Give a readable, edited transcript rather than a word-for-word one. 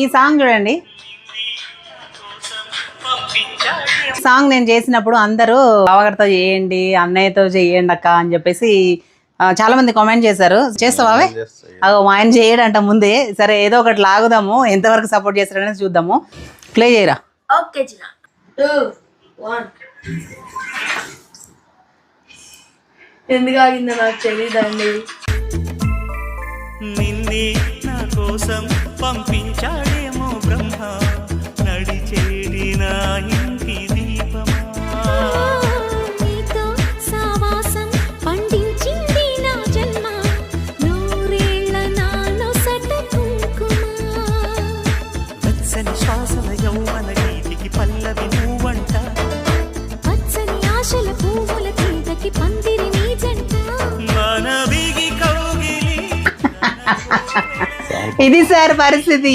ఈ సాంగ్ చూడండి. సాంగ్ నేను చేసినప్పుడు అందరూ బావగారితో చేయండి, అన్నయ్యతో చేయండి అక్క అని చెప్పేసి చాలా మంది కామెంట్ చేశారు. చేస్తావా? మా ఆయన చేయడంట ముందే. సరే ఏదో ఒకటి లాగుదాము, ఎంతవరకు సపోర్ట్ చేస్తారనేది చూద్దాము. ప్లే చేయరా. ఓకే 2 1. ఎందుకు ఆగిందో నాకు తెలియదండి. నిన్నే నా కోసం పంపించాడేమో బ్రహ్మ, నడిచేది నా ఇంటి దీపమా. నీతో సావాసం పండించింది నా జన్మ, నూరేళ్ల నాలో సట కుంకుమ. వెచ్చని శ్వాసల యౌవన గీతికి పల్లవి నువ్వంట, పచ్చని ఆశల పువ్వుల తీగకి పందిరి నీ జంట. మనవిగి కౌగిలి. ఇది సార్ పరిస్థితి.